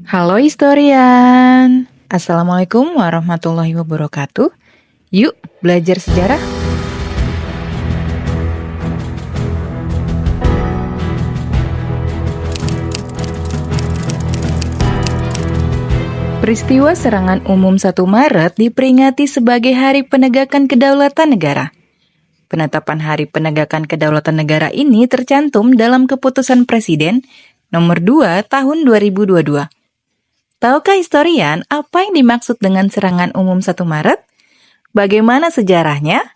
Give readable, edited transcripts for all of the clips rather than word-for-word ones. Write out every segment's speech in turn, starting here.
Halo historian, Assalamualaikum warahmatullahi wabarakatuh. Yuk belajar sejarah. Peristiwa serangan umum 1 Maret diperingati sebagai Hari Penegakan Kedaulatan Negara. Penetapan Hari Penegakan Kedaulatan Negara ini tercantum dalam Keputusan Presiden Nomor 2 Tahun 2022. Tahukah historian apa yang dimaksud dengan serangan umum 1 Maret? Bagaimana sejarahnya?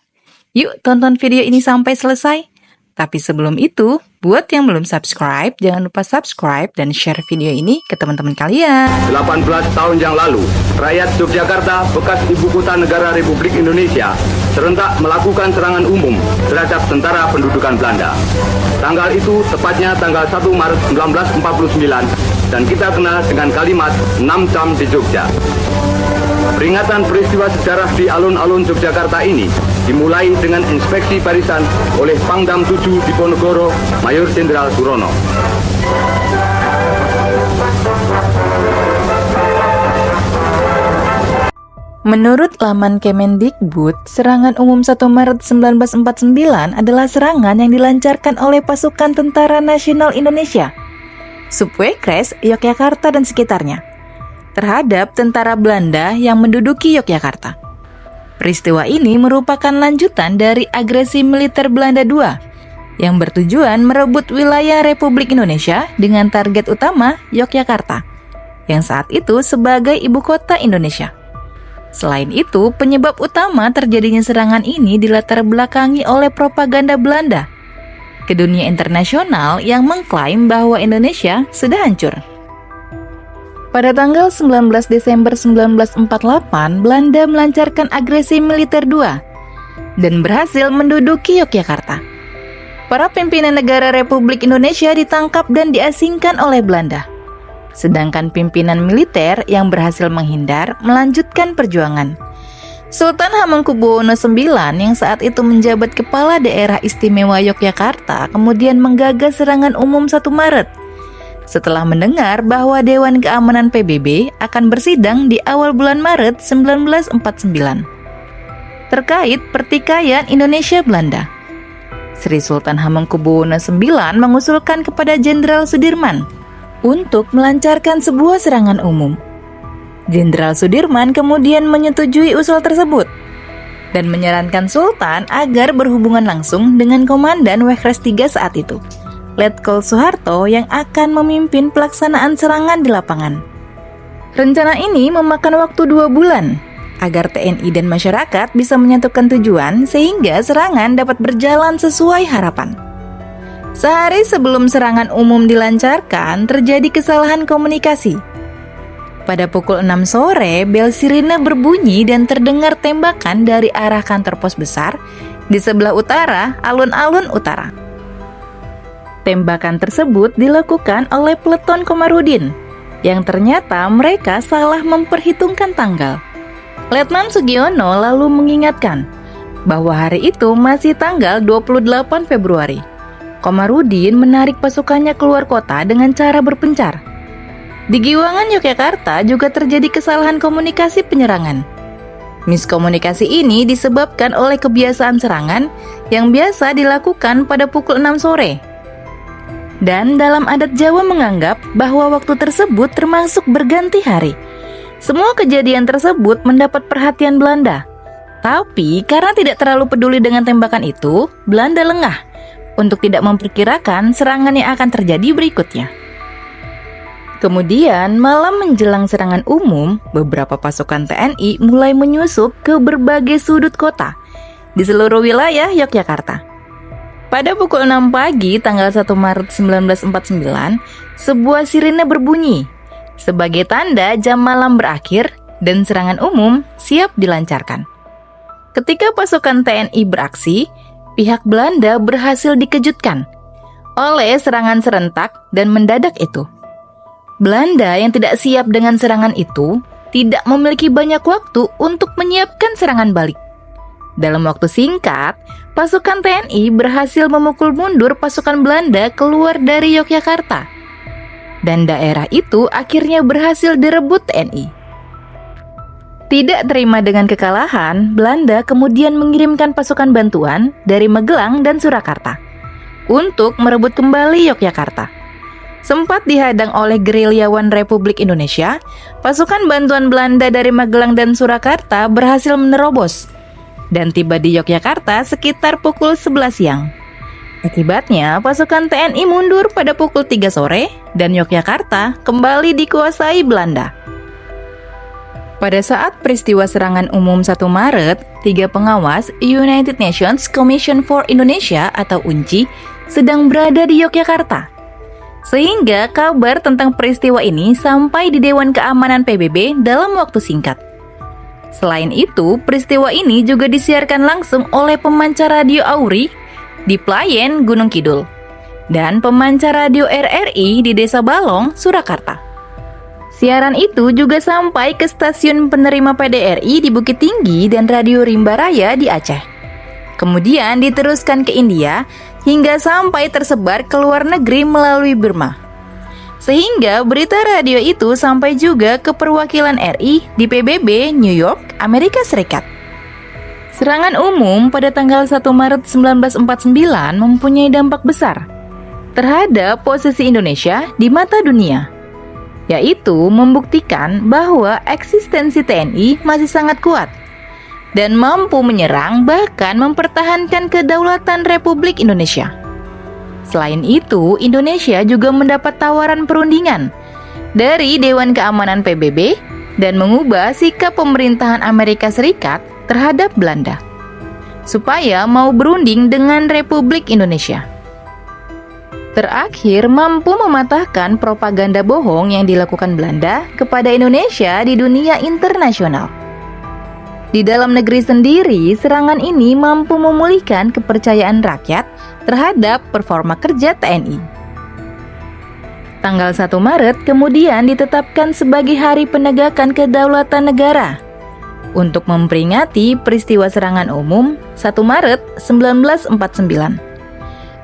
Yuk tonton video ini sampai selesai. Tapi sebelum itu, buat yang belum subscribe, jangan lupa subscribe dan share video ini ke teman-teman kalian. 18 tahun yang lalu, rakyat Yogyakarta, bekas ibu kota negara Republik Indonesia, serentak melakukan serangan umum terhadap tentara pendudukan Belanda. Tanggal itu tepatnya tanggal 1 Maret 1949 dan kita kenal dengan kalimat 6 jam di Jogja. Peringatan peristiwa sejarah di alun-alun Yogyakarta ini dimulai dengan inspeksi barisan oleh Pangdam 7 Diponegoro, Mayor Jenderal Surono. Menurut laman Kemendikbud, serangan umum 1 Maret 1949 adalah serangan yang dilancarkan oleh pasukan Tentara Nasional Indonesia, Subwekres, Yogyakarta dan sekitarnya, terhadap tentara Belanda yang menduduki Yogyakarta. Peristiwa ini merupakan lanjutan dari agresi militer Belanda II yang bertujuan merebut wilayah Republik Indonesia dengan target utama Yogyakarta, yang saat itu sebagai ibu kota Indonesia. Selain itu, penyebab utama terjadinya serangan ini dilatar belakangi oleh propaganda Belanda ke dunia internasional yang mengklaim bahwa Indonesia sudah hancur. Pada tanggal 19 Desember 1948, Belanda melancarkan agresi militer II dan berhasil menduduki Yogyakarta. Para pimpinan negara Republik Indonesia ditangkap dan diasingkan oleh Belanda. Sedangkan pimpinan militer yang berhasil menghindar melanjutkan perjuangan. Sultan Hamengkubuwono IX yang saat itu menjabat Kepala Daerah Istimewa Yogyakarta kemudian menggagas serangan umum 1 Maret. Setelah mendengar bahwa Dewan Keamanan PBB akan bersidang di awal bulan Maret 1949 terkait pertikaian Indonesia-Belanda. Sri Sultan Hamengkubuwono IX mengusulkan kepada Jenderal Sudirman untuk melancarkan sebuah serangan umum. Jenderal Sudirman kemudian menyetujui usul tersebut dan menyarankan Sultan agar berhubungan langsung dengan Komandan Wekres III saat itu, Letkol Soeharto, yang akan memimpin pelaksanaan serangan di lapangan. Rencana ini memakan waktu 2 bulan agar TNI dan masyarakat bisa menyatukan tujuan sehingga serangan dapat berjalan sesuai harapan. Sehari sebelum serangan umum dilancarkan, terjadi kesalahan komunikasi. Pada pukul 6 sore, bel sirine berbunyi dan terdengar tembakan dari arah kantor pos besar di sebelah utara, alun-alun utara. Tembakan tersebut dilakukan oleh peleton Komarudin, yang ternyata mereka salah memperhitungkan tanggal. Letnan Sugiono lalu mengingatkan bahwa hari itu masih tanggal 28 Februari. Komarudin menarik pasukannya keluar kota dengan cara berpencar. Di Giwangan, Yogyakarta juga terjadi kesalahan komunikasi penyerangan. Miskomunikasi ini disebabkan oleh kebiasaan serangan yang biasa dilakukan pada pukul 6 sore. Dan dalam adat Jawa menganggap bahwa waktu tersebut termasuk berganti hari. Semua kejadian tersebut mendapat perhatian Belanda. Tapi karena tidak terlalu peduli dengan tembakan itu, Belanda lengah untuk tidak memperkirakan serangan yang akan terjadi berikutnya. Kemudian, malam menjelang serangan umum, beberapa pasukan TNI mulai menyusup ke berbagai sudut kota di seluruh wilayah Yogyakarta. Pada pukul 6 pagi, tanggal 1 Maret 1949, sebuah sirine berbunyi sebagai tanda jam malam berakhir dan serangan umum siap dilancarkan. Ketika pasukan TNI beraksi, pihak Belanda berhasil dikejutkan oleh serangan serentak dan mendadak itu. Belanda yang tidak siap dengan serangan itu tidak memiliki banyak waktu untuk menyiapkan serangan balik. Dalam waktu singkat, pasukan TNI berhasil memukul mundur pasukan Belanda keluar dari Yogyakarta. dan daerah itu akhirnya berhasil direbut TNI. Tidak terima dengan kekalahan, Belanda kemudian mengirimkan pasukan bantuan dari Magelang dan Surakarta untuk merebut kembali Yogyakarta. Sempat dihadang oleh gerilyawan Republik Indonesia, pasukan bantuan Belanda dari Magelang dan Surakarta berhasil menerobos dan tiba di Yogyakarta sekitar pukul 11 siang. Akibatnya, pasukan TNI mundur pada pukul 3 sore dan Yogyakarta kembali dikuasai Belanda. Pada saat peristiwa serangan umum 1 Maret, 3 pengawas United Nations Commission for Indonesia atau UNCI sedang berada di Yogyakarta. Sehingga kabar tentang peristiwa ini sampai di Dewan Keamanan PBB dalam waktu singkat. Selain itu, peristiwa ini juga disiarkan langsung oleh pemancar radio AURI di Playen, Gunung Kidul, dan pemancar radio RRI di Desa Balong, Surakarta. Siaran itu juga sampai ke stasiun penerima PDRI di Bukit Tinggi dan Radio Rimba Raya di Aceh. Kemudian diteruskan ke India hingga sampai tersebar ke luar negeri melalui Burma. Sehingga berita radio itu sampai juga ke perwakilan RI di PBB New York, Amerika Serikat. Serangan umum pada tanggal 1 Maret 1949 mempunyai dampak besar terhadap posisi Indonesia di mata dunia, yaitu membuktikan bahwa eksistensi TNI masih sangat kuat dan mampu menyerang bahkan mempertahankan kedaulatan Republik Indonesia. Selain itu, Indonesia juga mendapat tawaran perundingan dari Dewan Keamanan PBB dan mengubah sikap pemerintahan Amerika Serikat terhadap Belanda, supaya mau berunding dengan Republik Indonesia. Terakhir, mampu mematahkan propaganda bohong yang dilakukan Belanda kepada Indonesia di dunia internasional. Di dalam negeri sendiri, serangan ini mampu memulihkan kepercayaan rakyat terhadap performa kerja TNI. Tanggal 1 Maret kemudian ditetapkan sebagai Hari Penegakan Kedaulatan Negara untuk memperingati peristiwa serangan umum 1 Maret 1949.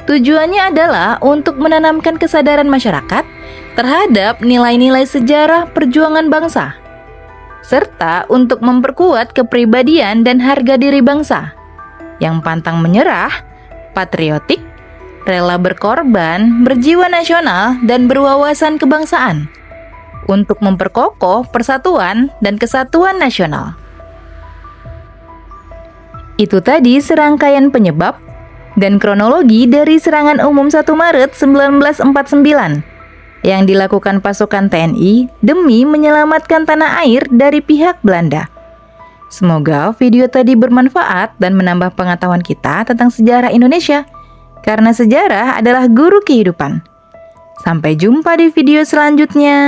Tujuannya adalah untuk menanamkan kesadaran masyarakat terhadap nilai-nilai sejarah perjuangan bangsa, serta untuk memperkuat kepribadian dan harga diri bangsa yang pantang menyerah, patriotik, rela berkorban, berjiwa nasional, dan berwawasan kebangsaan untuk memperkokoh persatuan dan kesatuan nasional. Itu tadi serangkaian penyebab dan kronologi dari serangan umum 1 Maret 1949 yang dilakukan pasukan TNI demi menyelamatkan tanah air dari pihak Belanda. Semoga video tadi bermanfaat dan menambah pengetahuan kita tentang sejarah Indonesia, karena sejarah adalah guru kehidupan. Sampai jumpa di video selanjutnya.